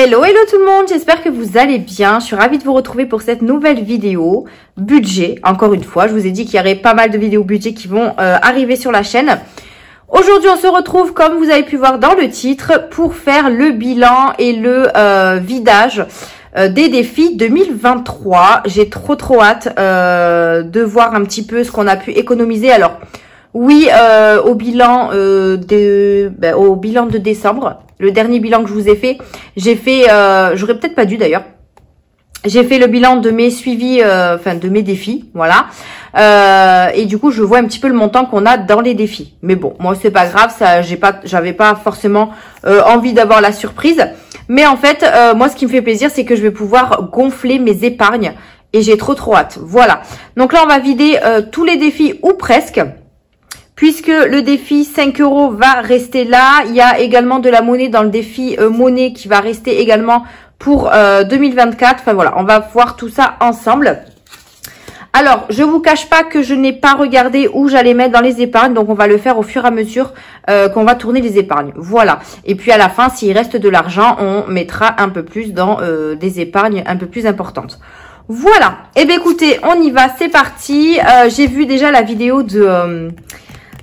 Hello, hello tout le monde, j'espère que vous allez bien. Je suis ravie de vous retrouver pour cette nouvelle vidéo budget. Encore une fois, je vous ai dit qu'il y aurait pas mal de vidéos budget qui vont arriver sur la chaîne. Aujourd'hui, on se retrouve, comme vous avez pu voir dans le titre, pour faire le bilan et le vidage des défis 2023. J'ai trop hâte de voir un petit peu ce qu'on a pu économiser. Alors, oui, au bilan de décembre, le dernier bilan que je vous ai fait, j'ai fait, j'aurais peut-être pas dû d'ailleurs, j'ai fait le bilan de mes suivis, de mes défis, voilà. Et du coup, je vois un petit peu le montant qu'on a dans les défis. Mais bon, moi c'est pas grave, ça, j'avais pas forcément envie d'avoir la surprise. Mais en fait, moi ce qui me fait plaisir, c'est que je vais pouvoir gonfler mes épargnes et j'ai trop hâte. Voilà. Donc là, on va vider tous les défis ou presque. Puisque le défi 5 € va rester là. Il y a également de la monnaie dans le défi monnaie qui va rester également pour 2024. Enfin voilà, on va voir tout ça ensemble. Alors, je vous cache pas que je n'ai pas regardé où j'allais mettre dans les épargnes. Donc, on va le faire au fur et à mesure qu'on va tourner les épargnes. Voilà. Et puis, à la fin, s'il reste de l'argent, on mettra un peu plus dans des épargnes un peu plus importantes. Voilà. Eh bien, écoutez, on y va. C'est parti. J'ai vu déjà la vidéo de...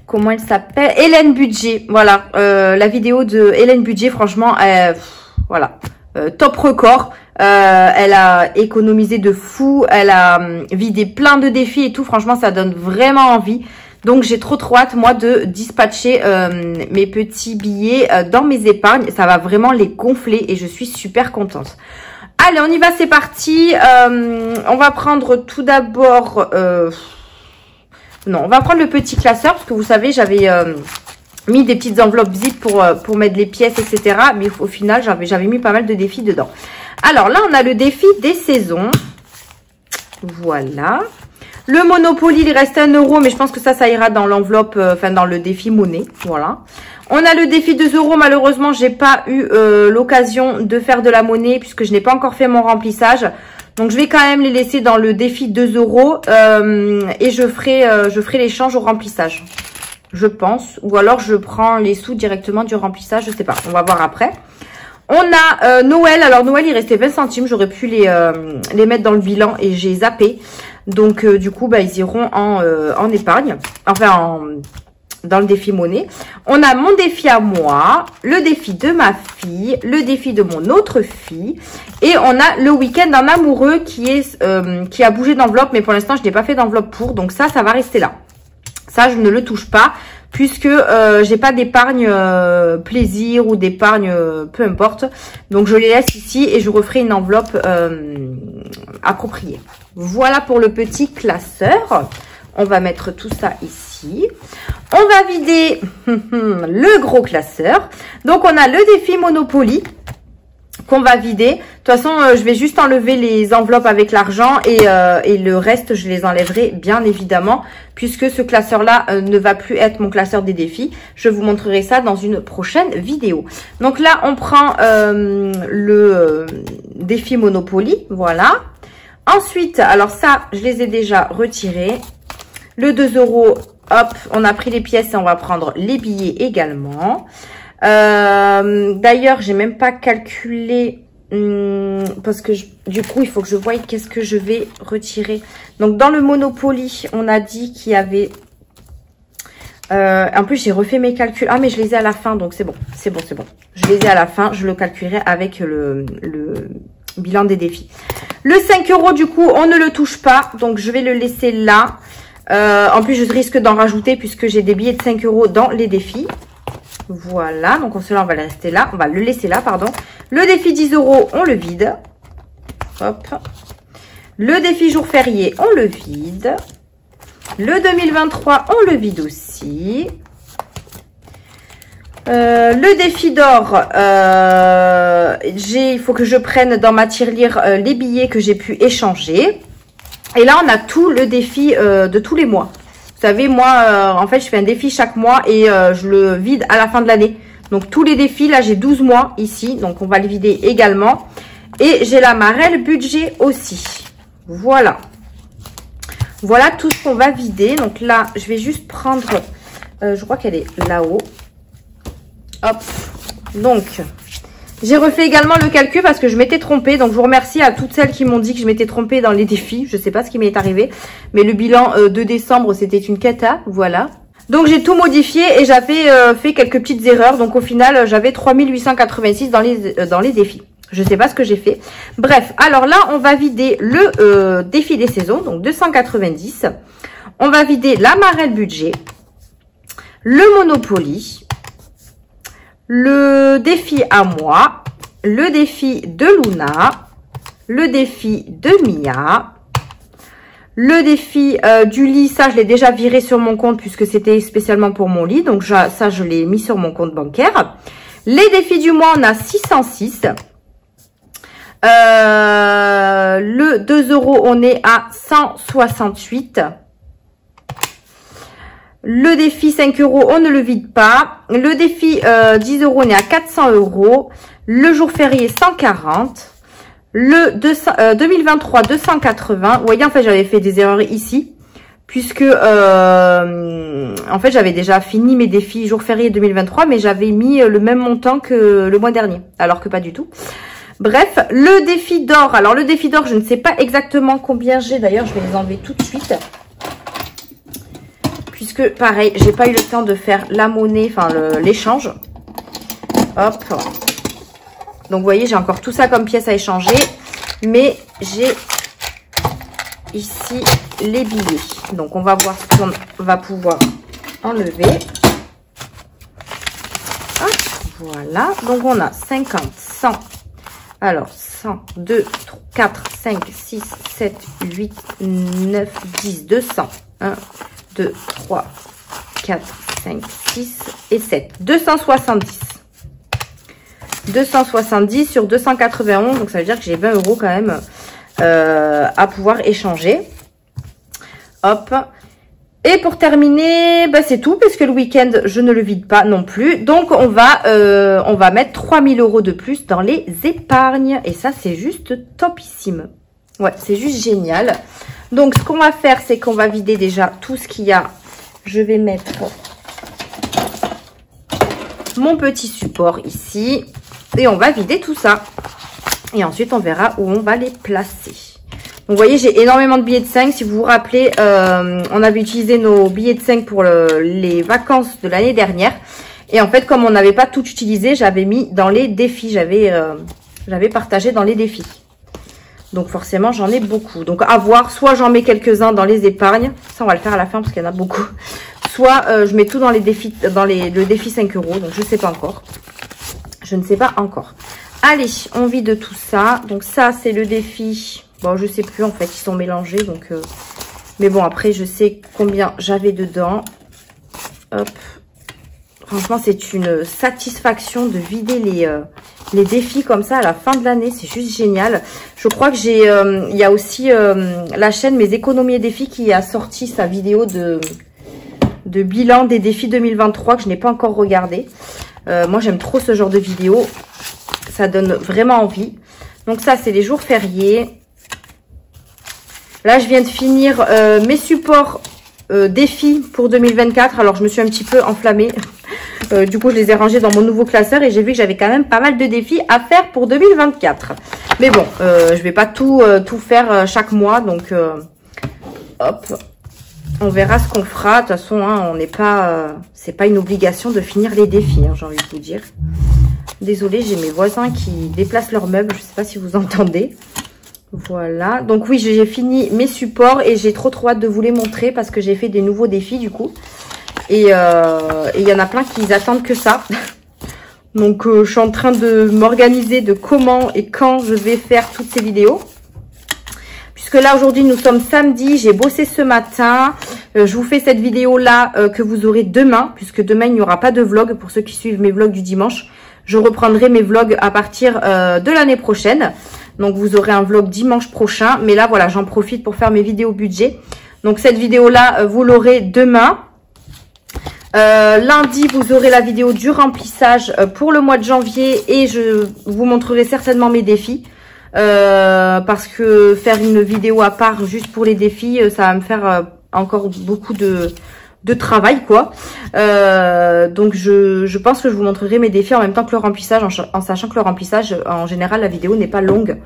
comment elle s'appelle? Hélène Budget. Voilà, la vidéo de Hélène Budget, franchement, voilà, top record. Elle a économisé de fou. Elle a vidé plein de défis et tout. Franchement, ça donne vraiment envie. Donc, j'ai trop hâte, moi, de dispatcher mes petits billets dans mes épargnes. Ça va vraiment les gonfler et je suis super contente. Allez, on y va, c'est parti. On va prendre tout d'abord... non, on va prendre le petit classeur parce que vous savez, j'avais mis des petites enveloppes zip pour mettre les pièces, etc. Mais au final, j'avais mis pas mal de défis dedans. Alors là, on a le défi des saisons. Voilà. Le Monopoly, il reste 1 €, mais je pense que ça ira dans l'enveloppe, dans le défi monnaie. Voilà. On a le défi 2 €. Malheureusement, j'ai pas eu l'occasion de faire de la monnaie puisque je n'ai pas encore fait mon remplissage. Donc, je vais quand même les laisser dans le défi 2 € et je ferai l'échange au remplissage, je pense. Ou alors, je prends les sous directement du remplissage, je sais pas. On va voir après. On a Noël. Alors, Noël, il restait 20 centimes. J'aurais pu les mettre dans le bilan et j'ai zappé. Donc, du coup, ils iront en épargne. Enfin, dans le défi monnaie. On a mon défi à moi, le défi de ma fille, le défi de mon autre fille et on a le week-end d'un amoureux qui a bougé d'enveloppe, mais pour l'instant je n'ai pas fait d'enveloppe pour, donc ça va rester là. Ça je ne le touche pas puisque j'ai pas d'épargne plaisir ou d'épargne peu importe, donc je les laisse ici et je referai une enveloppe appropriée. Voilà pour le petit classeur. On va mettre tout ça ici. On va vider le gros classeur. Donc, on a le défi Monopoly qu'on va vider. De toute façon, je vais juste enlever les enveloppes avec l'argent et le reste, je les enlèverai bien évidemment puisque ce classeur-là ne va plus être mon classeur des défis. Je vous montrerai ça dans une prochaine vidéo. Donc là, on prend le défi Monopoly. Voilà. Ensuite, alors ça, je les ai déjà retirés. Le 2 €, hop, on a pris les pièces et on va prendre les billets également. D'ailleurs, j'ai même pas calculé parce que du coup, il faut que je voie qu'est-ce que je vais retirer. Donc, dans le Monopoly, on a dit qu'il y avait... en plus, j'ai refait mes calculs. Ah, mais je les ai à la fin, donc c'est bon. C'est bon. Je les ai à la fin. Je le calculerai avec le bilan des défis. Le 5 € du coup, on ne le touche pas. Donc, je vais le laisser là. En plus, je risque d'en rajouter puisque j'ai des billets de 5 € dans les défis. Voilà, donc cela, on va le rester là. On va le laisser là, pardon. Le défi 10 €, on le vide. Hop. Le défi jour férié, on le vide. Le 2023, on le vide aussi. Le défi d'or, il faut que je prenne dans ma tirelire les billets que j'ai pu échanger. Et là, on a tout le défi de tous les mois. Vous savez, moi, en fait, je fais un défi chaque mois et je le vide à la fin de l'année. Donc, tous les défis, là, j'ai 12 mois ici. Donc, on va les vider également. Et j'ai la Marelle Budget aussi. Voilà. Voilà tout ce qu'on va vider. Donc là, je vais juste prendre... je crois qu'elle est là-haut. Hop. Donc, J'ai refait également le calcul parce que je m'étais trompée. Donc, je vous remercie à toutes celles qui m'ont dit que je m'étais trompée dans les défis. Je sais pas ce qui m'est arrivé. Mais le bilan de décembre, c'était une cata. Voilà. Donc, j'ai tout modifié et j'avais fait quelques petites erreurs. Donc, au final, j'avais 3886 dans les défis. Je sais pas ce que j'ai fait. Bref, alors là, on va vider le défi des saisons. Donc, 290. On va vider la Marelle Budget. Le Monopoly. Le défi à moi, le défi de Luna, le défi de Mia, le défi du lit, ça je l'ai déjà viré sur mon compte puisque c'était spécialement pour mon lit, donc ça je l'ai mis sur mon compte bancaire. Les défis du mois, on a 606. Le 2 €, on est à 168. Le défi 5 €, on ne le vide pas. Le défi 10 €, on est à 400 €. Le jour férié, 140. Le 2023, 280. Vous voyez, en fait, j'avais fait des erreurs ici. Puisque, en fait, j'avais déjà fini mes défis jour férié 2023. Mais j'avais mis le même montant que le mois dernier. Alors que pas du tout. Bref, le défi d'or. Alors, le défi d'or, je ne sais pas exactement combien j'ai. D'ailleurs, je vais les enlever tout de suite. Puisque, pareil, j'ai pas eu le temps de faire la monnaie, enfin l'échange. Hop. Donc, vous voyez, j'ai encore tout ça comme pièces à échanger. Mais j'ai ici les billets. Donc, on va voir ce qu'on va pouvoir enlever. Hop, voilà. Donc, on a 50, 100. Alors, 100, 2, 3, 4, 5, 6, 7, 8, 9, 10, 200. 1, 2, 3, 4, 5, 6 et 7. 270. 270 sur 291. Donc, ça veut dire que j'ai 20 € quand même à pouvoir échanger. Hop. Et pour terminer, bah, c'est tout. Parce que le week-end, je ne le vide pas non plus. Donc, on va mettre 3000 € de plus dans les épargnes. Et ça, c'est juste topissime. Ouais, c'est juste génial. Donc, ce qu'on va faire, c'est qu'on va vider déjà tout ce qu'il y a. Je vais mettre mon petit support ici. Et on va vider tout ça. Et ensuite, on verra où on va les placer. Donc, vous voyez, j'ai énormément de billets de 5. Si vous vous rappelez, on avait utilisé nos billets de 5 pour les vacances de l'année dernière. Et en fait, comme on n'avait pas tout utilisé, j'avais mis dans les défis. J'avais partagé dans les défis. Donc forcément, j'en ai beaucoup. Donc à voir, soit j'en mets quelques-uns dans les épargnes. Ça, on va le faire à la fin parce qu'il y en a beaucoup. Soit je mets tout dans les défis, le défi 5 €. Donc je ne sais pas encore. Je ne sais pas encore. Allez, on vide tout ça. Donc ça, c'est le défi. Bon, je sais plus en fait, ils sont mélangés. Donc, mais bon, après, je sais combien j'avais dedans. Hop. Franchement, c'est une satisfaction de vider les défis comme ça à la fin de l'année. C'est juste génial. Je crois que j'ai... il y a aussi la chaîne Mes économies et défis qui a sorti sa vidéo de bilan des défis 2023 que je n'ai pas encore regardé. Moi, j'aime trop ce genre de vidéo. Ça donne vraiment envie. Donc ça, c'est les jours fériés. Là, je viens de finir mes supports défis pour 2024. Alors, je me suis un petit peu enflammée. Du coup, je les ai rangés dans mon nouveau classeur et j'ai vu que j'avais quand même pas mal de défis à faire pour 2024. Mais bon, je vais pas tout faire chaque mois. Donc, hop, on verra ce qu'on fera. De toute façon, hein, on n'est pas, c'est pas une obligation de finir les défis, hein, j'ai envie de vous dire. Désolée, j'ai mes voisins qui déplacent leurs meubles. Je sais pas si vous entendez. Voilà. Donc oui, j'ai fini mes supports et j'ai trop hâte de vous les montrer parce que j'ai fait des nouveaux défis du coup. Et il y en a plein qui attendent que ça. Donc, je suis en train de m'organiser de comment et quand je vais faire toutes ces vidéos. Puisque là, aujourd'hui, nous sommes samedi. J'ai bossé ce matin. Je vous fais cette vidéo-là que vous aurez demain. Puisque demain, il n'y aura pas de vlog pour ceux qui suivent mes vlogs du dimanche. Je reprendrai mes vlogs à partir de l'année prochaine. Donc, vous aurez un vlog dimanche prochain. Mais là, voilà, j'en profite pour faire mes vidéos budget. Donc, cette vidéo-là, vous l'aurez demain. Lundi, vous aurez la vidéo du remplissage pour le mois de janvier et je vous montrerai certainement mes défis parce que faire une vidéo à part juste pour les défis, ça va me faire encore beaucoup de de travail, quoi. Donc, je pense que je vous montrerai mes défis en même temps que le remplissage, en sachant que le remplissage, en général, la vidéo n'est pas longue.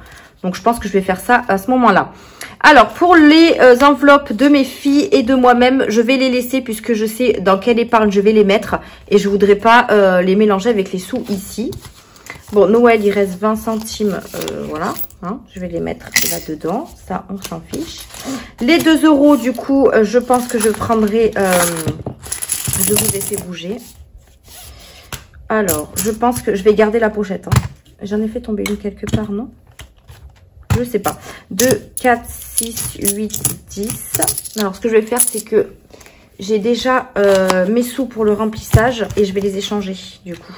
Donc, je pense que je vais faire ça à ce moment-là. Alors, pour les enveloppes de mes filles et de moi-même, je vais les laisser puisque je sais dans quelle épargne je vais les mettre. Et je voudrais pas les mélanger avec les sous ici. Bon, Noël, il reste 20 centimes, voilà. Hein, je vais les mettre là-dedans. Ça, on s'en fiche. Les 2 €, du coup, je pense que je prendrai... je vous ai fait bouger. Alors, je pense que je vais garder la pochette. Hein. J'en ai fait tomber une quelque part, non? Je sais pas. 2, 4, 6, 8, 10. Alors, ce que je vais faire, c'est que j'ai déjà mes sous pour le remplissage et je vais les échanger, du coup.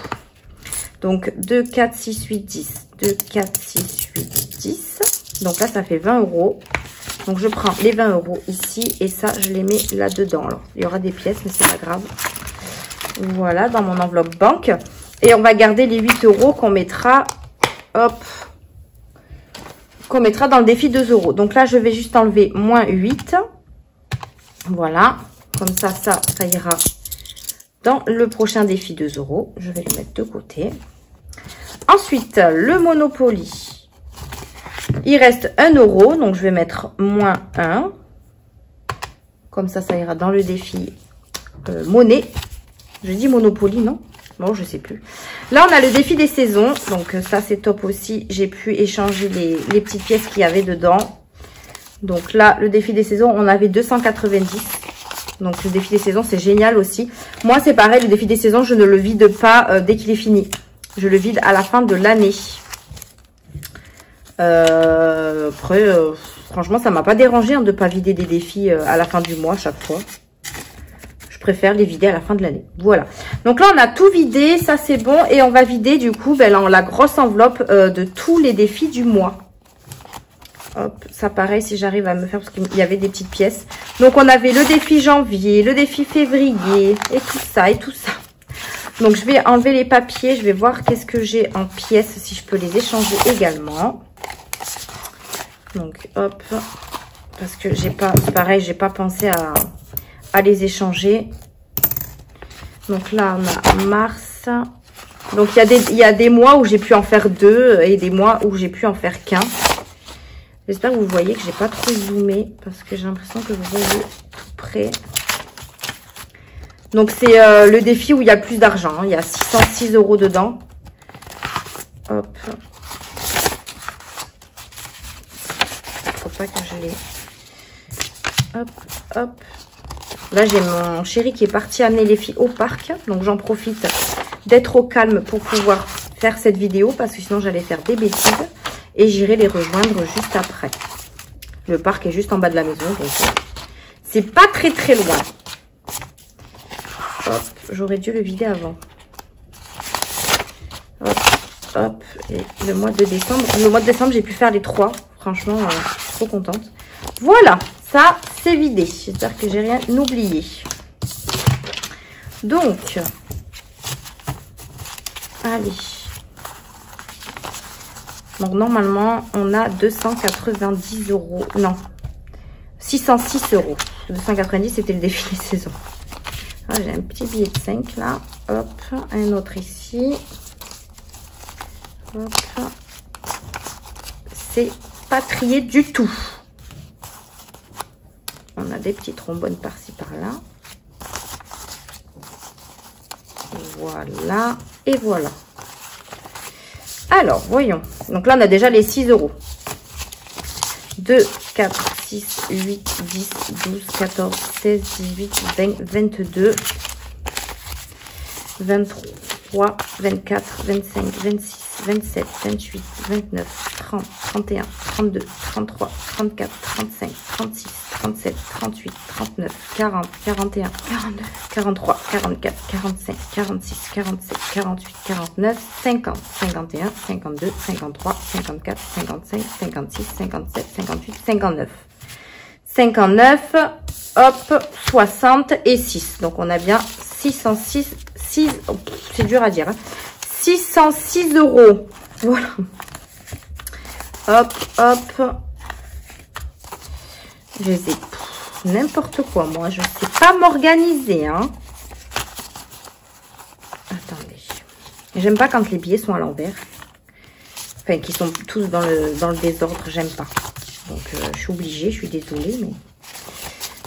Donc, 2, 4, 6, 8, 10. 2, 4, 6, 8, 10. Donc là, ça fait 20 €. Donc, je prends les 20 € ici et ça, je les mets là-dedans. Alors, il y aura des pièces, mais c'est pas grave. Voilà, dans mon enveloppe banque. Et on va garder les 8 € qu'on mettra, hop, qu'on mettra dans le défi 2 €. Donc là, je vais juste enlever moins 8. Voilà, comme ça ira dans le prochain défi 2 €. Je vais le mettre de côté. Ensuite, le Monopoly. Il reste 1 €, donc je vais mettre moins 1. Comme ça ira dans le défi monnaie. Je dis Monopoly, non? Bon, je sais plus. Là, on a le défi des saisons. Donc, ça, c'est top aussi. J'ai pu échanger les petites pièces qu'il y avait dedans. Donc là, le défi des saisons, on avait 290. Donc, le défi des saisons, c'est génial aussi. Moi, c'est pareil. Le défi des saisons, je ne le vide pas dès qu'il est fini. Je le vide à la fin de l'année. Après, franchement, ça m'a pas dérangé hein, de ne pas vider des défis à la fin du mois, chaque fois. Je préfère les vider à la fin de l'année. Voilà. Donc là, on a tout vidé. Ça, c'est bon. Et on va vider, du coup, la grosse enveloppe de tous les défis du mois. Hop, ça pareil, si j'arrive à me faire, parce qu'il y avait des petites pièces. Donc, on avait le défi janvier, le défi février, et tout ça, et tout ça. Donc, je vais enlever les papiers. Je vais voir qu'est-ce que j'ai en pièces, si je peux les échanger également. Donc, hop. Parce que j'ai pas, pareil, j'ai pas pensé à les échanger. Donc là, on a mars. Donc, il y a des mois où j'ai pu en faire 2 et des mois où j'ai pu en faire qu'un. J'espère que vous voyez que j'ai pas trop zoomé parce que j'ai l'impression que vous voyez tout près. Donc, c'est le défi où il y a plus d'argent. Hein. Il y a 606 € dedans. Hop. Faut pas que je les... Hop, hop. Là, j'ai mon chéri qui est parti amener les filles au parc. Donc, j'en profite d'être au calme pour pouvoir faire cette vidéo. Parce que sinon, j'allais faire des bêtises. Et j'irai les rejoindre juste après. Le parc est juste en bas de la maison. Donc, c'est pas très, très loin. Hop, j'aurais dû le vider avant. Hop, hop. Et le mois de décembre, j'ai pu faire les 3. Franchement, je suis trop contente. Voilà, ça, c'est vidé. J'espère que j'ai rien oublié. Donc, allez. Donc, normalement, on a 290 €. Non, 606 €. 290, c'était le défi des saisons. Ah, j'ai un petit billet de 5 là. Hop, un autre ici. Hop. C'est pas trié du tout. On a des petits trombones par-ci par-là. Voilà. Et voilà. Alors, voyons. Donc là, on a déjà les 6 €. 2, 4, 6, 8, 10, 12, 14, 16, 18, 20, 22, 23, 24, 25, 26, 27, 28, 29, 30, 31, 32, 33, 34, 35, 36, 37, 38, 39, 40, 41, 42, 43, 44, 45, 46, 47, 48, 49, 50, 51, 52, 53, 54, 55, 56, 57, 58, 59. 59, hop, 60 et 6. Donc, on a bien 606, 6, oh, c'est dur à dire, hein, 606 €. Voilà. Hop, hop. Je les ai. n'importe quoi, moi. Je sais pas m'organiser, hein. Attendez. J'aime pas quand les billets sont à l'envers. Enfin, qui sont tous dans le désordre. J'aime pas. Donc, je suis obligée. Je suis désolée, mais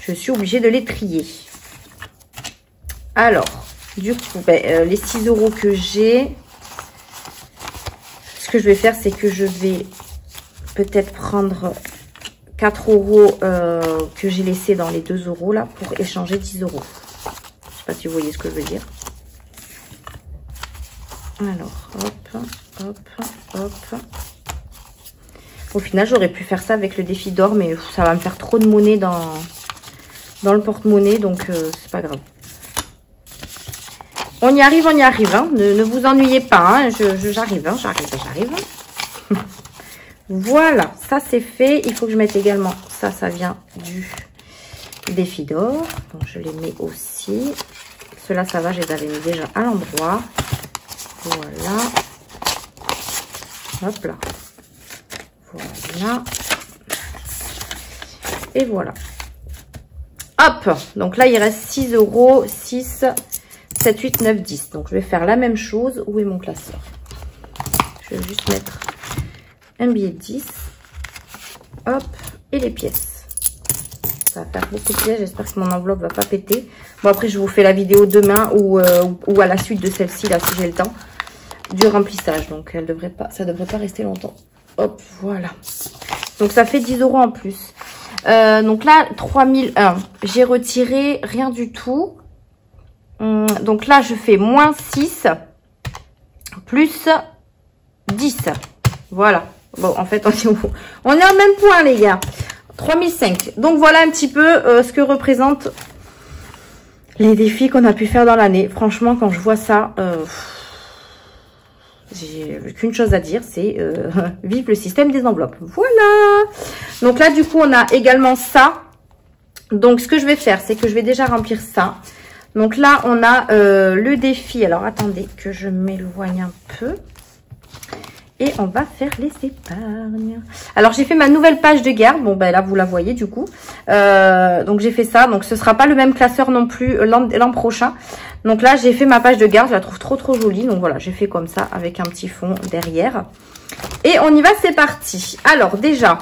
je suis obligée de les trier. Alors, du coup, les 6 € que j'ai, ce que je vais faire, c'est que je vais peut-être prendre 4 € que j'ai laissé dans les 2 € là pour échanger 10 €. Je sais pas si vous voyez ce que je veux dire. Alors, hop, hop, hop. Au final, j'aurais pu faire ça avec le défi d'or, mais ça va me faire trop de monnaie dans le porte-monnaie, donc c'est pas grave. On y arrive, hein. Ne vous ennuyez pas, hein. J'arrive, hein. J'arrive. Voilà, ça c'est fait. Il faut que je mette également, ça vient du défi d'or. Donc je les mets aussi. Ceux-là, ça va, je les avais mis déjà à l'endroit. Voilà. Hop là. Voilà. Et voilà. Hop, donc là il reste 6 €, 6, 7, 8, 9, 10. Donc je vais faire la même chose. Où est mon classeur? Je vais juste mettre un billet de 10. Hop, et les pièces. Ça va faire beaucoup de pièces. J'espère que mon enveloppe va pas péter. Bon, après je vous fais la vidéo demain ou à la suite de celle-ci, là, si j'ai le temps, du remplissage. Donc ça devrait pas rester longtemps. Hop, voilà. Donc ça fait 10 € en plus. Donc là, 3001. J'ai retiré rien du tout. Donc là, je fais moins 6 plus 10. Voilà. Bon, en fait, on est au même point, les gars. 3005. Donc voilà un petit peu ce que représentent les défis qu'on a pu faire dans l'année. Franchement, quand je vois ça, j'ai qu'une chose à dire, c'est vive le système des enveloppes. Voilà. Donc là, du coup, on a également ça. Donc, ce que je vais faire, c'est que je vais déjà remplir ça. Donc là, on a le défi. Alors, attendez que je m'éloigne un peu. Et on va faire les épargnes. Alors, j'ai fait ma nouvelle page de garde. Bon, ben là, vous la voyez du coup. Donc, j'ai fait ça. Donc, ce sera pas le même classeur non plus l'an prochain. Donc là, j'ai fait ma page de garde. Je la trouve trop jolie. Donc, voilà, j'ai fait comme ça avec un petit fond derrière. Et on y va, c'est parti. Alors, déjà,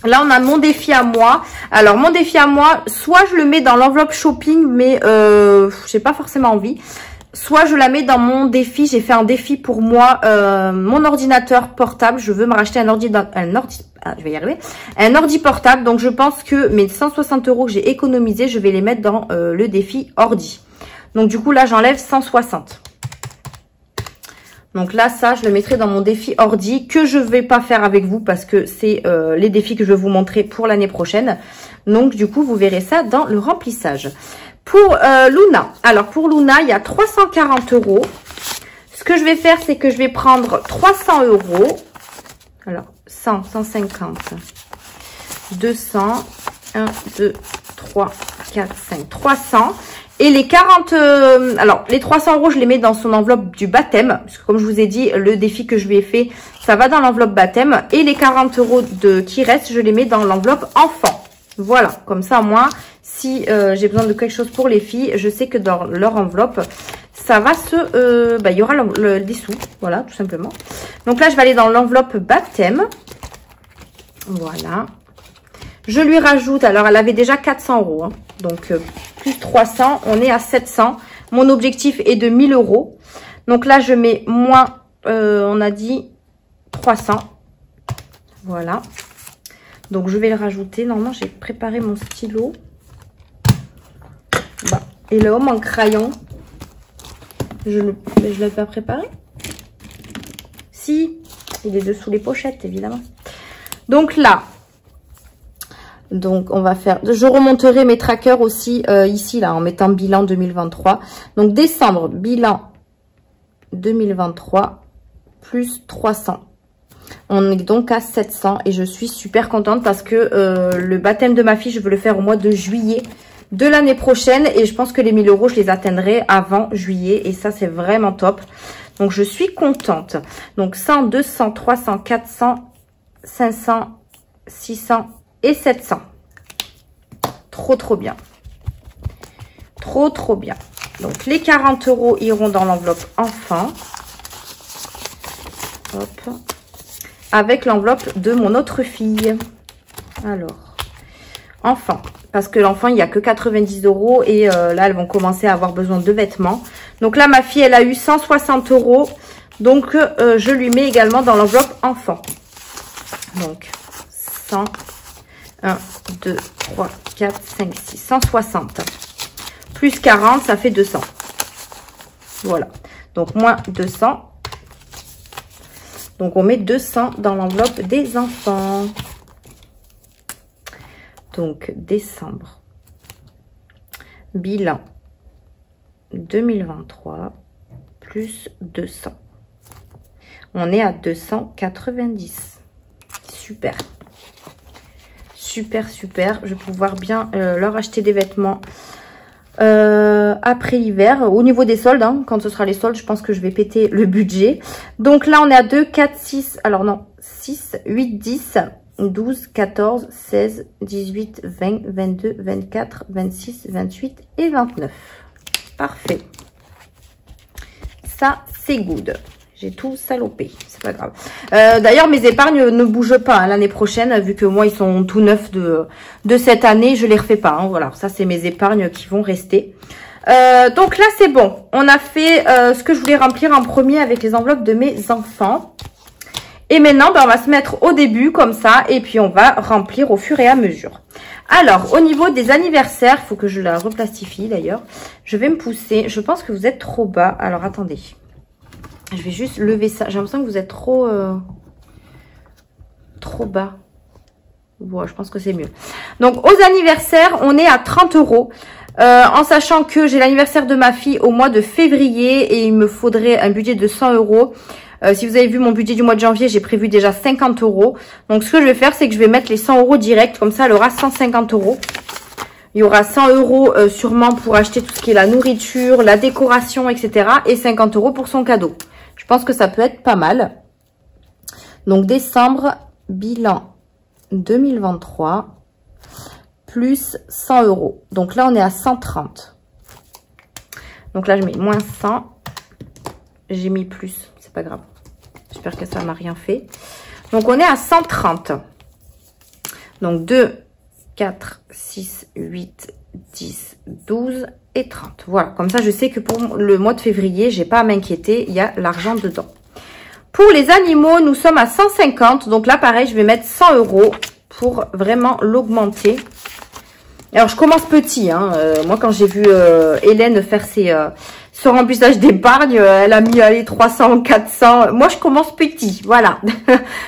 là, on a mon défi à moi. Alors, mon défi à moi, soit je le mets dans l'enveloppe shopping, mais j'ai pas forcément envie. Soit je la mets dans mon défi. J'ai fait un défi pour moi, mon ordinateur portable. Je veux me racheter un ordi portable. Donc, je pense que mes 160 € que j'ai économisés, je vais les mettre dans le défi ordi. Donc, du coup, là, j'enlève 160. Donc là, ça, je le mettrai dans mon défi ordi que je vais pas faire avec vous parce que c'est les défis que je vais vous montrer pour l'année prochaine. Donc, du coup, vous verrez ça dans le remplissage. Pour Luna, alors pour Luna, il y a 340 €. Ce que je vais faire, c'est que je vais prendre 300 €. Alors, 100, 150, 200, 1, 2, 3, 4, 5, 300. Et les 40, alors les 300 €, je les mets dans son enveloppe du baptême. Parce que comme je vous ai dit, le défi que je lui ai fait, ça va dans l'enveloppe baptême. Et les 40 € qui restent, je les mets dans l'enveloppe enfant. Voilà, comme ça, moi, si j'ai besoin de quelque chose pour les filles, je sais que dans leur enveloppe, ça va il y aura des sous. Voilà, tout simplement. Donc là, je vais aller dans l'enveloppe baptême. Voilà. Je lui rajoute, alors elle avait déjà 400 €. Hein, donc, plus 300, on est à 700. Mon objectif est de 1000 €. Donc là, je mets moins, on a dit 300. Voilà. Donc, je vais le rajouter. Normalement, j'ai préparé mon stylo. Bah, et là, mon crayon. Je ne l'ai pas préparé. Si, il est dessous les pochettes, évidemment. Donc là, on va faire... Je remonterai mes trackers aussi ici, là, en mettant bilan 2023. Donc, décembre, bilan 2023, plus 300. On est donc à 700 et je suis super contente parce que le baptême de ma fille, je veux le faire au mois de juillet de l'année prochaine. Et je pense que les 1000 €, je les atteindrai avant juillet. Et ça, c'est vraiment top. Donc, je suis contente. Donc, 100, 200, 300, 400, 500, 600 et 700. Trop, trop bien. Trop, trop bien. Donc, les 40 € iront dans l'enveloppe enfant. Hop. Avec l'enveloppe de mon autre fille. Alors, enfant. Parce que l'enfant, il n'y a que 90 € et là, elles vont commencer à avoir besoin de vêtements. Donc là, ma fille, elle a eu 160 €. Donc, je lui mets également dans l'enveloppe enfant. Donc, 100, 1, 2, 3, 4, 5, 6, 160. Plus 40, ça fait 200. Voilà. Donc, moins 200. Donc, on met 200 dans l'enveloppe des enfants. Donc, décembre. Bilan 2023 plus 200. On est à 290. Super. Super, super. Je vais pouvoir bien leur acheter des vêtements après l'hiver. Au niveau des soldes, hein, quand ce sera les soldes, je pense que je vais péter le budget. Donc là, on est à 2, 4, 6. Alors non, 6, 8, 10, 12, 14, 16, 18, 20, 22, 24, 26, 28 et 29. Parfait. Ça, c'est good. J'ai tout salopé, c'est pas grave. D'ailleurs, mes épargnes ne bougent pas hein, l'année prochaine, vu que moi, ils sont tout neufs de cette année. Je les refais pas. Hein, voilà, ça, c'est mes épargnes qui vont rester. Donc là, c'est bon. On a fait ce que je voulais remplir en premier avec les enveloppes de mes enfants. Et maintenant, ben, on va se mettre au début comme ça. Et puis, on va remplir au fur et à mesure. Alors, au niveau des anniversaires, il faut que je la replastifie d'ailleurs. Je vais me pousser. Je pense que vous êtes trop bas. Alors, attendez. Je vais juste lever ça. J'ai l'impression que vous êtes trop bas. Bon, je pense que c'est mieux. Donc, aux anniversaires, on est à 30 €. En sachant que j'ai l'anniversaire de ma fille au mois de février et il me faudrait un budget de 100 €. Si vous avez vu mon budget du mois de janvier, j'ai prévu déjà 50 €. Donc, ce que je vais faire, c'est que je vais mettre les 100 € direct. Comme ça, elle aura 150 €. Il y aura 100 € sûrement pour acheter tout ce qui est la nourriture, la décoration, etc. Et 50 € pour son cadeau. Je pense que ça peut être pas mal. Donc, décembre, bilan 2023, plus 100 €. Donc là, on est à 130. Donc là, je mets moins 100. J'ai mis plus, c'est pas grave. J'espère que ça m'a rien fait. Donc, on est à 130. Donc, 2, 4, 6, 8, 10, 12 et 30. Voilà, comme ça, je sais que pour le mois de février, j'ai pas à m'inquiéter. Il y a l'argent dedans. Pour les animaux, nous sommes à 150. Donc là, pareil, je vais mettre 100 € pour vraiment l'augmenter. Alors, je commence petit. Hein. Moi, quand j'ai vu Hélène faire son remplissage d'épargne, elle a mis les 300, 400. Moi, je commence petit. Voilà.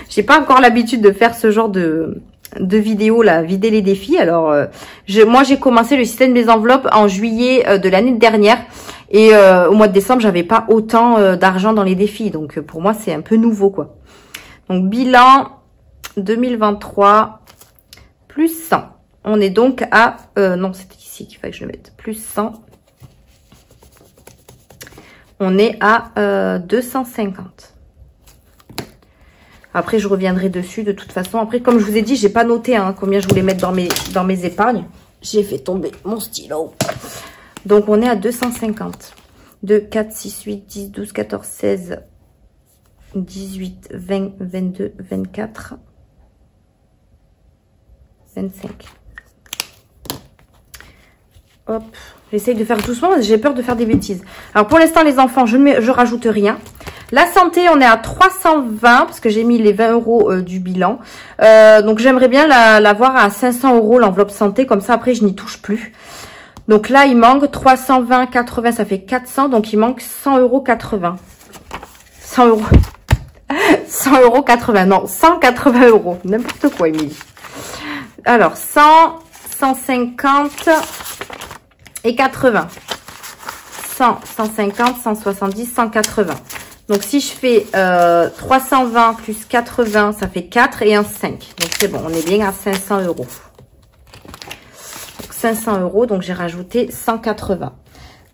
J'ai pas encore l'habitude de faire ce genre de vidéos, là, vider les défis. Alors, moi, j'ai commencé le système des enveloppes en juillet de l'année dernière. Et au mois de décembre, j'avais pas autant d'argent dans les défis. Donc, pour moi, c'est un peu nouveau, quoi. Donc, bilan 2023 plus 100. On est donc à... non, c'était ici qu'il fallait que je le mette. Plus 100. On est à 250. Après, je reviendrai dessus de toute façon. Après, comme je vous ai dit, j'ai pas noté hein, combien je voulais mettre dans mes épargnes. J'ai fait tomber mon stylo. Donc, on est à 250. 2, 4, 6, 8, 10, 12, 14, 16, 18, 20, 22, 24, 25. Hop, j'essaye de faire doucement, j'ai peur de faire des bêtises. Alors, pour l'instant, les enfants, je rajoute rien. La santé, on est à 320 parce que j'ai mis les 20 € du bilan. Donc, j'aimerais bien la voir à 500 € l'enveloppe santé. Comme ça, après, je n'y touche plus. Donc là, il manque 320, 80, ça fait 400. Donc, il manque 100 € 80. 100 €. 100 € 80. Non, 180 €. N'importe quoi, Émilie. Alors, 100, 150... et 80. 100, 150, 170, 180. Donc, si je fais 320 plus 80, ça fait 4 et un 5. Donc, c'est bon, on est bien à 500 €. Donc, 500 €, donc j'ai rajouté 180.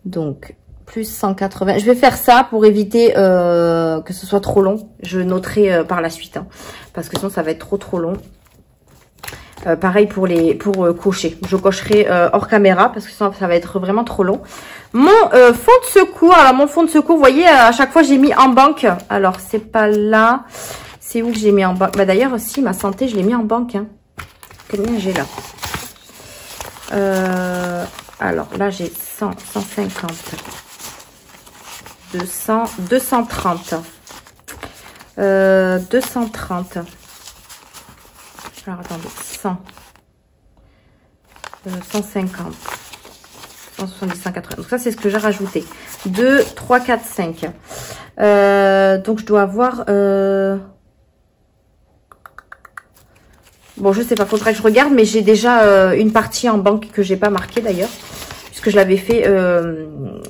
Donc, plus 180. Je vais faire ça pour éviter que ce soit trop long. Je noterai par la suite, hein, parce que sinon, ça va être trop long. Pareil pour cocher. Je cocherai hors caméra parce que sinon ça va être vraiment trop long. Mon fond de secours. Alors mon fond de secours, vous voyez, à chaque fois j'ai mis en banque. Alors c'est pas là. C'est où que j'ai mis en banque? Bah d'ailleurs, si, ma santé, je l'ai mis en banque. Hein. Combien j'ai là? Alors là j'ai 100, 150, 200, 230. 230. Alors attendez, 100, 150, 170, 180. Donc ça c'est ce que j'ai rajouté. 2, 3, 4, 5. Donc je dois avoir... Bon, je sais pas, faudrait que je regarde, mais j'ai déjà une partie en banque que j'ai pas marquée d'ailleurs. Puisque je l'avais fait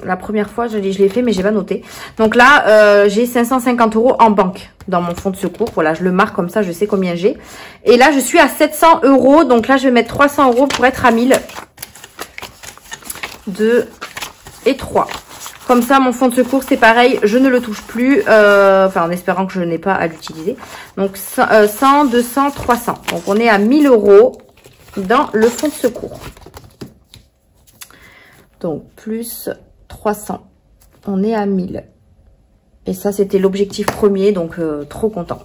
la première fois, je l'ai fait, mais j'ai pas noté. Donc là, j'ai 550 € en banque dans mon fonds de secours. Voilà, je le marque comme ça, je sais combien j'ai. Et là, je suis à 700 €. Donc là, je vais mettre 300 € pour être à 1000. 2 et 3. Comme ça, mon fonds de secours, c'est pareil, je ne le touche plus. Enfin, en espérant que je n'ai pas à l'utiliser. Donc 100, 200, 300. Donc on est à 1000 € dans le fonds de secours. Donc, plus 300. On est à 1000. Et ça, c'était l'objectif premier. Donc, trop content.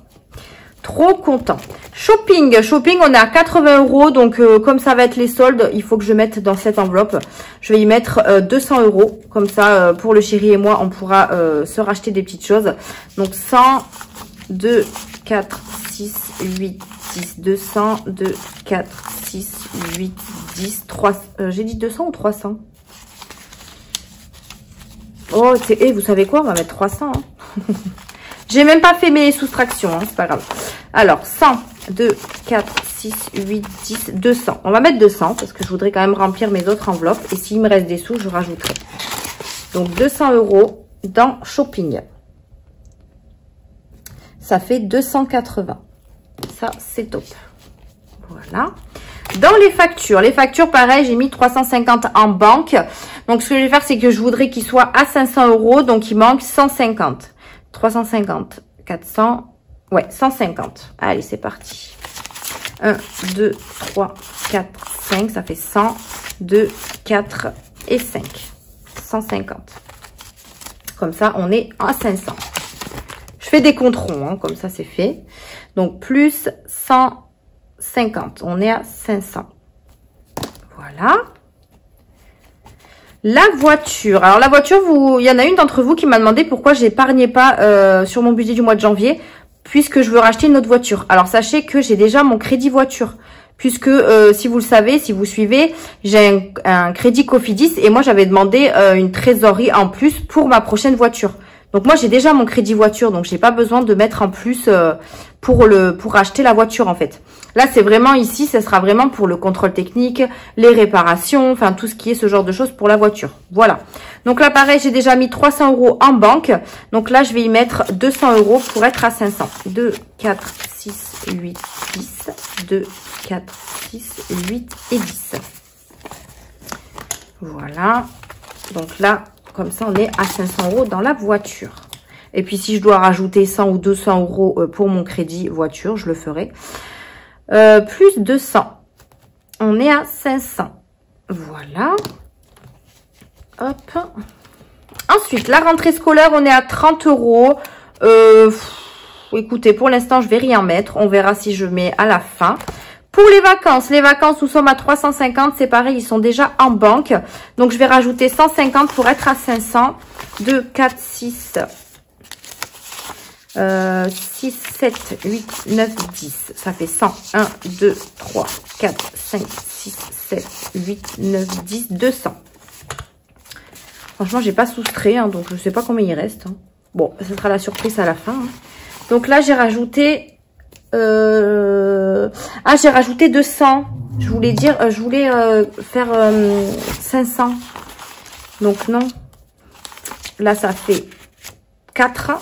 Trop content. Shopping. Shopping, on est à 80 €. Donc, comme ça va être les soldes, il faut que je mette dans cette enveloppe. Je vais y mettre 200 €. Comme ça, pour le chéri et moi, on pourra se racheter des petites choses. Donc, 100, 2, 4, 6, 8, 10. 200, 2, 4, 6, 8, 10, 3. J'ai dit 200 ou 300? Oh, et vous savez quoi? On va mettre 300. Hein. J'ai même pas fait mes soustractions. Hein, c'est pas grave. Alors, 100, 2, 4, 6, 8, 10, 200. On va mettre 200 parce que je voudrais quand même remplir mes autres enveloppes. Et s'il me reste des sous, je rajouterai. Donc, 200 € dans shopping. Ça fait 280. Ça, c'est top. Voilà. Dans les factures, pareil, j'ai mis 350 en banque. Donc, ce que je vais faire, c'est que je voudrais qu'il soit à 500 €. Donc, il manque 150. 350, 400, ouais, 150. Allez, c'est parti. 1, 2, 3, 4, 5. Ça fait 100, 2, 4 et 5. 150. Comme ça, on est à 500. Je fais des comptes ronds, hein, comme ça, c'est fait. Donc, plus 150. On est à 500. Voilà. La voiture. Alors, la voiture, il y en a une d'entre vous qui m'a demandé pourquoi j'épargnais pas sur mon budget du mois de janvier, puisque je veux racheter une autre voiture. Alors, sachez que j'ai déjà mon crédit voiture. Puisque, si vous le savez, si vous suivez, j'ai un crédit Cofidis et moi, j'avais demandé une trésorerie en plus pour ma prochaine voiture. Donc, moi, j'ai déjà mon crédit voiture, donc j'ai pas besoin de mettre en plus pour acheter la voiture, en fait. Là, c'est vraiment ici, ce sera vraiment pour le contrôle technique, les réparations, enfin, tout ce qui est ce genre de choses pour la voiture. Voilà. Donc là, pareil, j'ai déjà mis 300 € en banque. Donc là, je vais y mettre 200 € pour être à 500. 2, 4, 6, 8, 10. 2, 4, 6, 8 et 10. Voilà. Donc là, comme ça, on est à 500 € dans la voiture. Et puis, si je dois rajouter 100 ou 200 € pour mon crédit voiture, je le ferai. Plus 200. On est à 500. Voilà. Hop. Ensuite, la rentrée scolaire, on est à 30 €. Écoutez, pour l'instant, je vais rien mettre. On verra si je mets à la fin. Pour les vacances, nous sommes à 350. C'est pareil, ils sont déjà en banque. Donc, je vais rajouter 150 pour être à 500. 2, 4, 6... 6, 7, 8, 9, 10. Ça fait 100. 1, 2, 3, 4, 5, 6, 7, 8, 9, 10, 200. Franchement, j'ai pas soustrait, hein, donc je sais pas combien il reste. Hein. Bon, ce sera la surprise à la fin. Hein. Donc là, j'ai rajouté... j'ai rajouté 200. Je voulais dire... je voulais faire 500. Donc non. Là, ça fait 4...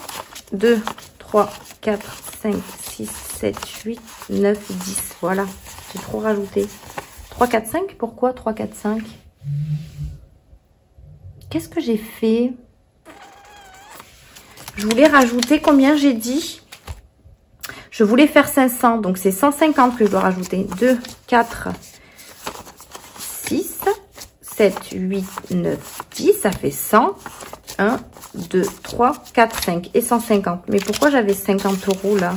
2, 3, 4, 5, 6, 7, 8, 9, 10. Voilà. J'ai trop rajouté. 3, 4, 5. Pourquoi 3, 4, 5? Qu'est-ce que j'ai fait? Je voulais rajouter combien j'ai dit? Je voulais faire 500, donc c'est 150 que je dois rajouter. 2, 4, 6, 7, 8, 9, 10, ça fait 100. 1, 2, 3, 4, 5 et 150. Mais pourquoi j'avais 50 € là?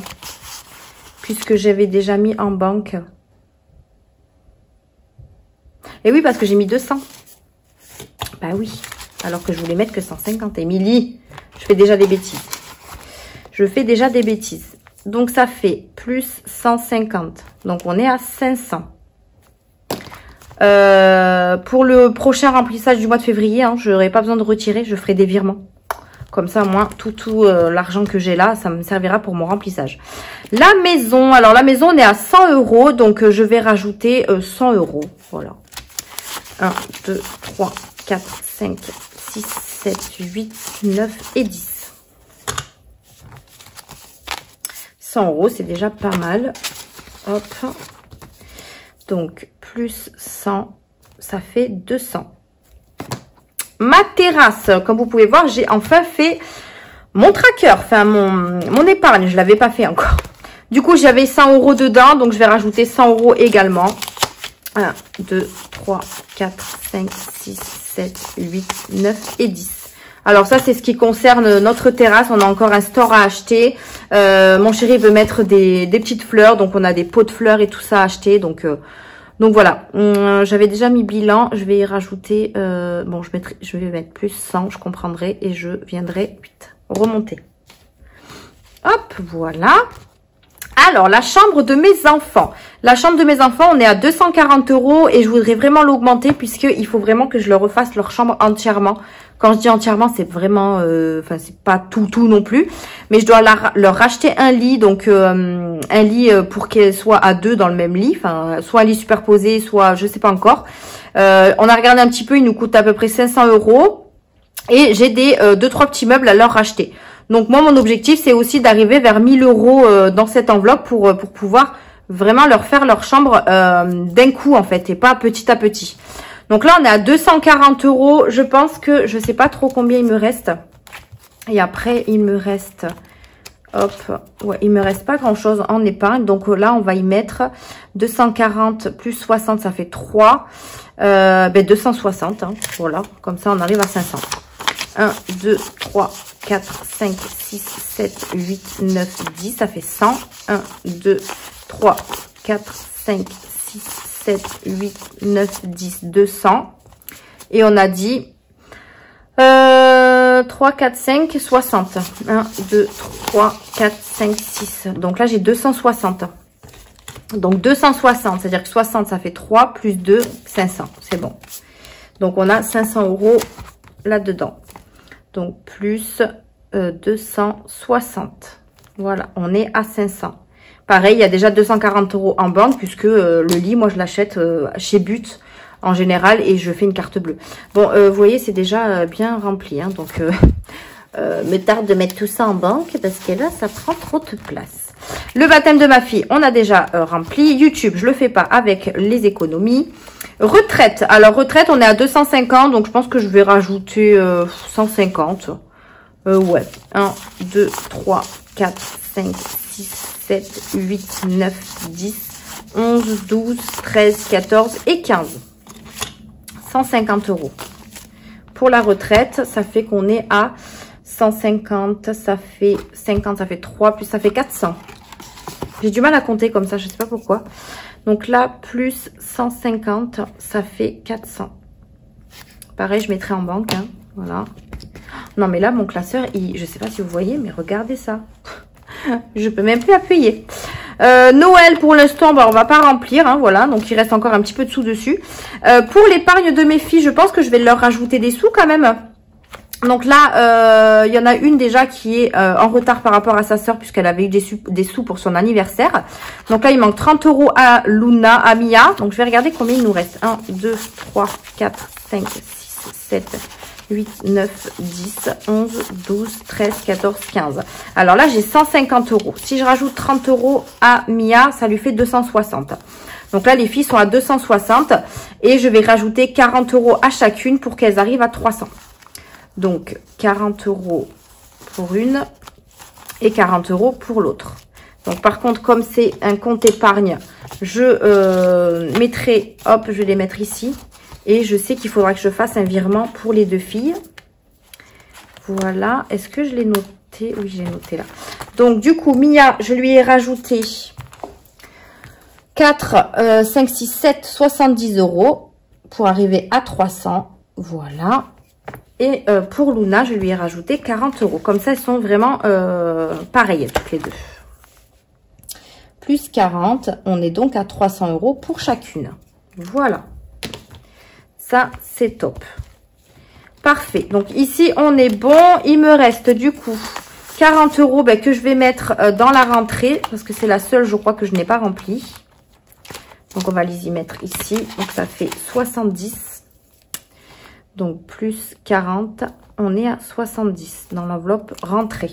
Puisque j'avais déjà mis en banque. Et oui, parce que j'ai mis 200. Bah oui, alors que je voulais mettre que 150. Émilie, je fais déjà des bêtises. Je fais déjà des bêtises. Donc ça fait plus 150. Donc on est à 500. Pour le prochain remplissage du mois de février, hein, je n'aurai pas besoin de retirer, je ferai des virements. Comme ça, moi, tout l'argent que j'ai là, ça me servira pour mon remplissage. La maison, alors la maison, on est à 100 €, donc je vais rajouter 100 €. Voilà. 1, 2, 3, 4, 5, 6, 7, 8, 9 et 10. 100 €, c'est déjà pas mal. Hop. Donc, plus 100, ça fait 200. Ma terrasse, comme vous pouvez voir, j'ai enfin fait mon tracker, enfin mon épargne. Je l'avais pas fait encore. Du coup, j'avais 100 € dedans, donc je vais rajouter 100 € également. 1, 2, 3, 4, 5, 6, 7, 8, 9 et 10. Alors ça, c'est ce qui concerne notre terrasse. On a encore un store à acheter. Mon chéri veut mettre des petites fleurs, donc on a des pots de fleurs et tout ça à acheter. Donc voilà, j'avais déjà mis bilan, je vais y rajouter, bon je vais mettre plus 100, je comprendrai et je viendrai vite remonter. Hop, voilà. Alors, la chambre de mes enfants. La chambre de mes enfants, on est à 240 € et je voudrais vraiment l'augmenter puisqu'il faut vraiment que je leur refasse leur chambre entièrement. Quand je dis entièrement, c'est vraiment, enfin, c'est pas tout non plus. Mais je dois leur racheter un lit, donc un lit pour qu'elles soient à deux dans le même lit. Enfin, soit un lit superposé, soit je sais pas encore. On a regardé un petit peu, il nous coûte à peu près 500 €. Et j'ai des 2-3 petits meubles à leur racheter. Donc moi, mon objectif, c'est aussi d'arriver vers 1000 € dans cette enveloppe pour pouvoir vraiment leur faire leur chambre d'un coup, en fait, et pas petit à petit. Donc là, on est à 240 €. Je pense que je sais pas trop combien il me reste. Et après, il me reste... Hop, ouais, il me reste pas grand-chose en épargne. Donc là, on va y mettre 240 plus 60, ça fait 3. 260, hein, voilà. Comme ça, on arrive à 500. 1, 2, 3, 4, 5, 6, 7, 8, 9, 10. Ça fait 100. 1, 2, 3, 4, 5, 6, 7, 8, 9, 10, 200. Et on a dit 3, 4, 5, 60. 1, 2, 3, 4, 5, 6. Donc là, j'ai 260. Donc 260, c'est-à-dire que 60, ça fait 3, plus 2, 500. C'est bon. Donc on a 500 € là-dedans. Donc plus 260. Voilà, on est à 500. Pareil, il y a déjà 240 € en banque puisque le lit, moi, je l'achète chez But en général et je fais une carte bleue. Bon, vous voyez, c'est déjà bien rempli. Hein, donc, me tarde de mettre tout ça en banque parce que là, ça prend trop de place. Le baptême de ma fille, on a déjà rempli. YouTube, je le fais pas avec les économies. Retraite. Alors, retraite, on est à 250. Donc, je pense que je vais rajouter 150. Ouais. 1, 2, 3, 4, 5, 6, 7, 8, 9, 10, 11, 12, 13, 14 et 15. 150 €. Pour la retraite, ça fait qu'on est à 150. Ça fait 50, ça fait 3, plus ça fait 400. J'ai du mal à compter comme ça, je sais pas pourquoi. Donc là, plus 150, ça fait 400. Pareil, je mettrai en banque, hein, voilà. Non, mais là, mon classeur, je sais pas si vous voyez, mais regardez ça. Je peux même plus appuyer. Noël, pour l'instant, bah, on va pas remplir, hein, voilà. Donc, il reste encore un petit peu de sous dessus. Pour l'épargne de mes filles, je pense que je vais leur rajouter des sous quand même. Donc là, il y en a une déjà qui est en retard par rapport à sa sœur puisqu'elle avait eu des sous pour son anniversaire. Donc là, il manque 30 € à Luna, à Mia. Donc, je vais regarder combien il nous reste. 1, 2, 3, 4, 5, 6, 7, 8, 9, 10, 11, 12, 13, 14, 15. Alors là, j'ai 150 €. Si je rajoute 30 € à Mia, ça lui fait 260. Donc là, les filles sont à 260 et je vais rajouter 40 € à chacune pour qu'elles arrivent à 300. Donc, 40 € pour une et 40 € pour l'autre. Donc, par contre, comme c'est un compte épargne, je mettrai, hop, je vais les mettre ici. Et je sais qu'il faudra que je fasse un virement pour les 2 filles. Voilà. Est-ce que je l'ai noté? Oui, j'ai noté là. Donc, du coup, Mia, je lui ai rajouté 4, 5, 6, 7, 70 € pour arriver à 300. Voilà. Et pour Luna, je lui ai rajouté 40 €. Comme ça, elles sont vraiment pareilles, toutes les deux. Plus 40, on est donc à 300 € pour chacune. Voilà. Ça, c'est top. Parfait. Donc, ici, on est bon. Il me reste, du coup, 40 € ben, que je vais mettre dans la rentrée. Parce que c'est la seule, je crois, que je n'ai pas remplie. Donc, on va les y mettre ici. Donc, ça fait 70. Donc, plus 40. On est à 70 dans l'enveloppe rentrée.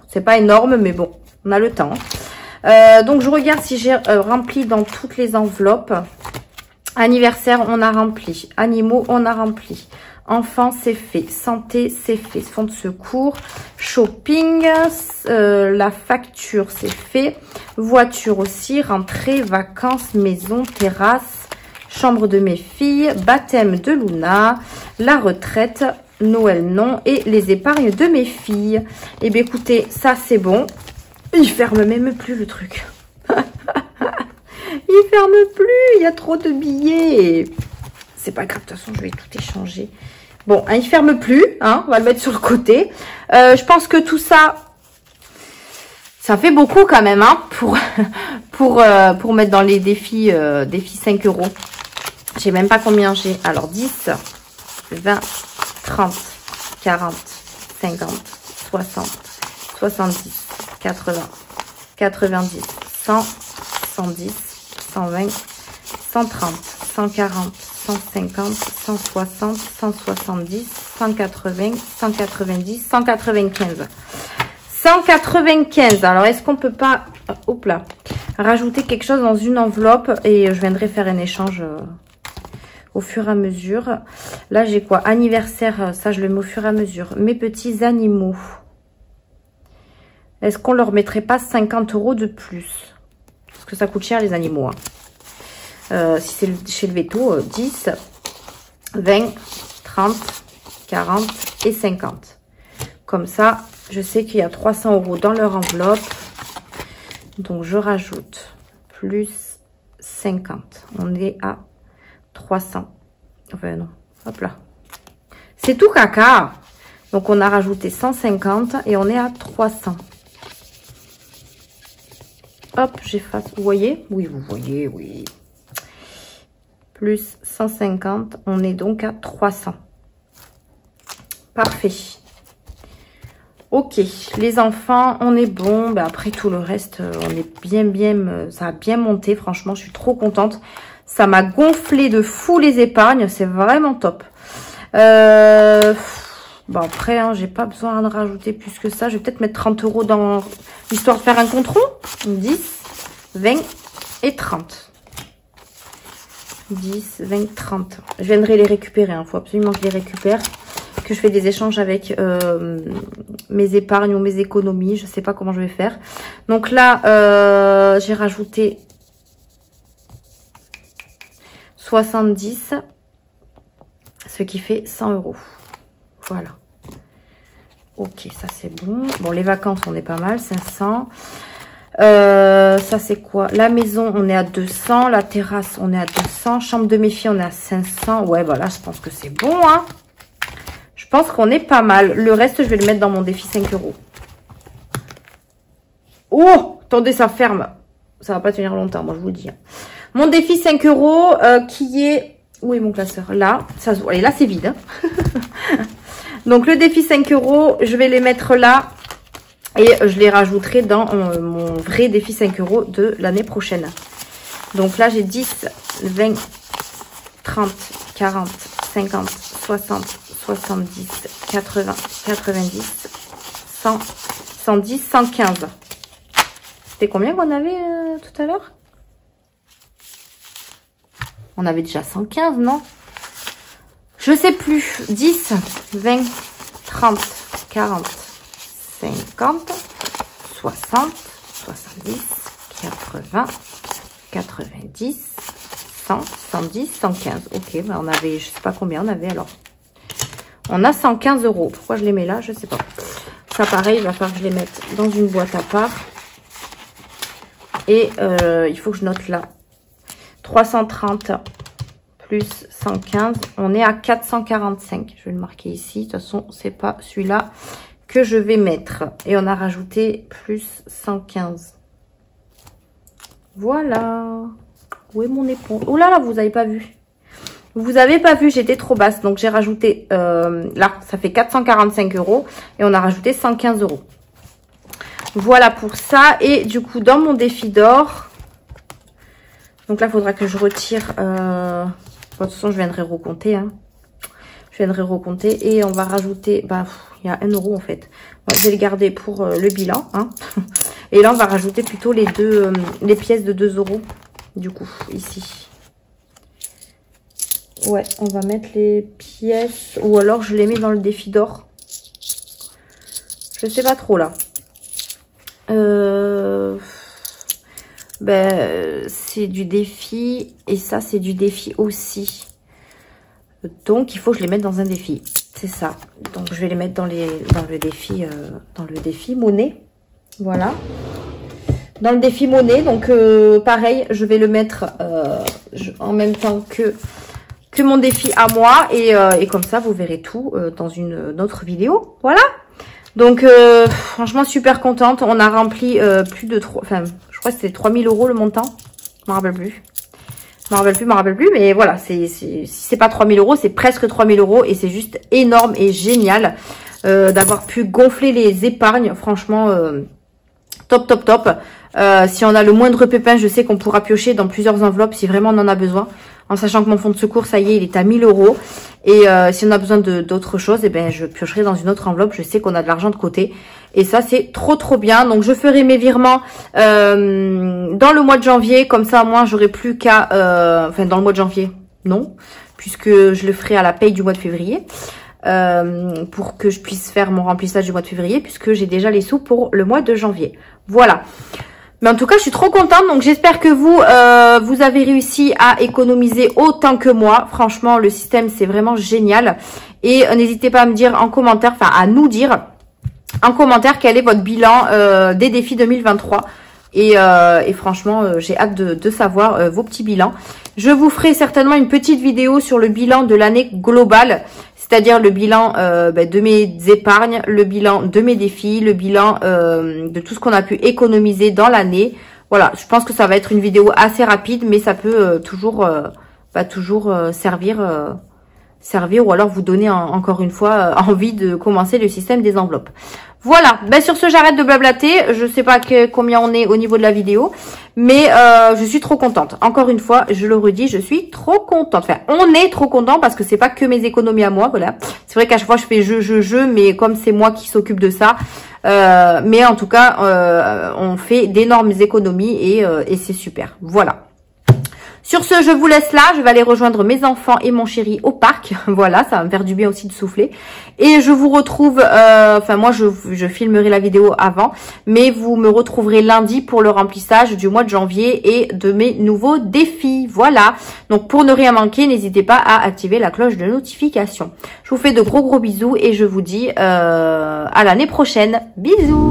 C'est pas énorme, mais bon, on a le temps. Donc, je regarde si j'ai rempli dans toutes les enveloppes. Anniversaire, on a rempli. Animaux, on a rempli. Enfants, c'est fait. Santé, c'est fait. Fonds de secours. Shopping. La facture, c'est fait. Voiture aussi. Rentrée, vacances, maison, terrasse. Chambre de mes filles. Baptême de Luna. La retraite. Noël, non. Et les épargnes de mes filles. Eh bien, écoutez, ça, c'est bon. Il ferme même plus le truc. Il ferme plus, il y a trop de billets. C'est pas grave, de toute façon, je vais tout échanger. Bon, hein, il ferme plus, hein, on va le mettre sur le côté. Je pense que tout ça, ça fait beaucoup quand même, hein, pour mettre dans les défis, défis 5 €. Je sais même pas combien j'ai. Alors, 10, 20, 30, 40, 50, 60, 70, 80, 90, 100, 110, 120, 130, 140, 150, 160, 170, 180, 190, 195. 195. Alors, est-ce qu'on peut pas, hop là, rajouter quelque chose dans une enveloppe et je viendrai faire un échange au fur et à mesure. Là, j'ai quoi? Anniversaire, ça, je le mets au fur et à mesure. Mes petits animaux. Est-ce qu'on leur mettrait pas 50 € de plus? Parce que ça coûte cher, les animaux. Hein. Si c'est chez le veto, 10, 20, 30, 40 et 50. Comme ça, je sais qu'il y a 300 € dans leur enveloppe. Donc, je rajoute plus 50. On est à 300. Enfin, non. Hop là. C'est tout caca. Donc, on a rajouté 150 et on est à 300. Hop, j'efface. Vous voyez? Oui, vous voyez, oui. Plus 150, on est donc à 300. Parfait. Ok, les enfants, on est bon. Ben après, tout le reste, on est bien, ça a bien monté. Franchement, je suis trop contente. Ça m'a gonflé de fou les épargnes. C'est vraiment top. Bon, après, hein, j'ai pas besoin de rajouter plus que ça. Je vais peut-être mettre 30 € dans l'histoire de faire un compte rond. 10, 20 et 30. 10, 20, 30. Je viendrai les récupérer. Il faut absolument que je les récupère. Que je fais des échanges avec mes épargnes ou mes économies. Je sais pas comment je vais faire. Donc là, j'ai rajouté 70. Ce qui fait 100 €. Voilà. Ok, ça c'est bon. Bon, les vacances, on est pas mal. 500. Ça c'est quoi? La maison, on est à 200. La terrasse, on est à 200. Chambre de mes filles, on est à 500. Ouais, voilà, je pense que c'est bon, hein. Je pense qu'on est pas mal. Le reste, je vais le mettre dans mon défi 5 €. Oh, attendez, ça ferme. Ça va pas tenir longtemps, moi, je vous le dis. Mon défi 5 € qui est... Où est mon classeur? Là. Ça se voit. Et là, c'est vide. Hein. Donc, le défi 5 €, je vais les mettre là. Et je les rajouterai dans mon vrai défi 5 € de l'année prochaine. Donc là, j'ai 10, 20, 30, 40, 50, 60, 70, 80, 90, 100, 110, 115. C'était combien qu'on avait tout à l'heure? On avait déjà 115, non? Je sais plus. 10, 20, 30, 40, 50, 60, 70, 80, 90, 100, 110, 115. Ok, ben on avait, je sais pas combien on avait alors. On a 115 €. Pourquoi je les mets là? Je sais pas. Ça, pareil, il va falloir que je les mette dans une boîte à part. Et il faut que je note là. 330 plus 115. On est à 445. Je vais le marquer ici. De toute façon, c'est pas celui-là que je vais mettre. Et on a rajouté plus 115. Voilà. Où est mon éponge? Oh là là, vous avez pas vu. Vous avez pas vu, j'étais trop basse. Donc, j'ai rajouté, là, ça fait 445 €. Et on a rajouté 115 €. Voilà pour ça. Et du coup, dans mon défi d'or, donc là, il faudra que je retire... de toute façon, je viendrai recompter. Hein. Je viendrai recompter. Et on va rajouter... Bah, il y a 1 € en fait. Bon, je vais le garder pour le bilan. Hein. Et là, on va rajouter plutôt les pièces de 2 €. Du coup, ici. Ouais, on va mettre les pièces. Ou alors, je les mets dans le défi d'or. Je sais pas trop là. Ben, c'est du défi. Et ça, c'est du défi aussi. Donc, il faut que je les mette dans un défi. C'est ça. Donc, je vais les mettre dans le défi monnaie. Voilà. Dans le défi monnaie. Donc, pareil, je vais le mettre en même temps que mon défi à moi. Et comme ça, vous verrez tout dans une autre vidéo. Voilà. Donc, franchement, super contente. On a rempli plus de 3... Enfin, je crois que c'était 3 000 € le montant. Je m'en rappelle plus. Je m'en rappelle plus. Mais voilà, si c'est pas 3 000 €, c'est presque 3 000 €. Et c'est juste énorme et génial d'avoir pu gonfler les épargnes. Franchement, top, top, top. Si on a le moindre pépin, je sais qu'on pourra piocher dans plusieurs enveloppes si vraiment on en a besoin. En sachant que mon fonds de secours, ça y est, il est à 1 000 €. Et si on a besoin d'autres choses, eh ben, je piocherai dans une autre enveloppe. Je sais qu'on a de l'argent de côté. Et ça, c'est trop, trop bien. Donc, je ferai mes virements dans le mois de janvier. Comme ça, moi, j'aurai plus qu'à... Enfin, dans le mois de janvier, non. Puisque je le ferai à la paye du mois de février. Pour que je puisse faire mon remplissage du mois de février. Puisque j'ai déjà les sous pour le mois de janvier. Voilà. Mais en tout cas, je suis trop contente. Donc, j'espère que vous avez réussi à économiser autant que moi. Franchement, le système, c'est vraiment génial. Et n'hésitez pas à me dire en commentaire, enfin, à nous dire en commentaire quel est votre bilan des défis 2023. Et franchement, j'ai hâte de savoir vos petits bilans. Je vous ferai certainement une petite vidéo sur le bilan de l'année globale. C'est-à-dire le bilan de mes épargnes, le bilan de mes défis, le bilan de tout ce qu'on a pu économiser dans l'année. Voilà, je pense que ça va être une vidéo assez rapide, mais ça peut toujours servir ou alors vous donner encore une fois envie de commencer le système des enveloppes. Voilà, ben sur ce, j'arrête de blablater. Je sais pas combien on est au niveau de la vidéo, mais je suis trop contente. Encore une fois, je le redis, je suis trop contente. Enfin, on est trop content parce que c'est pas que mes économies à moi, voilà. C'est vrai qu'à chaque fois, je fais je, mais comme c'est moi qui s'occupe de ça, mais en tout cas, on fait d'énormes économies et c'est super. Voilà. Sur ce, je vous laisse là. Je vais aller rejoindre mes enfants et mon chéri au parc. Voilà, ça va me faire du bien aussi de souffler. Et je vous retrouve... Enfin, moi, je filmerai la vidéo avant. Mais vous me retrouverez lundi pour le remplissage du mois de janvier et de mes nouveaux défis. Voilà. Donc, pour ne rien manquer, n'hésitez pas à activer la cloche de notification. Je vous fais de gros bisous et je vous dis à l'année prochaine. Bisous.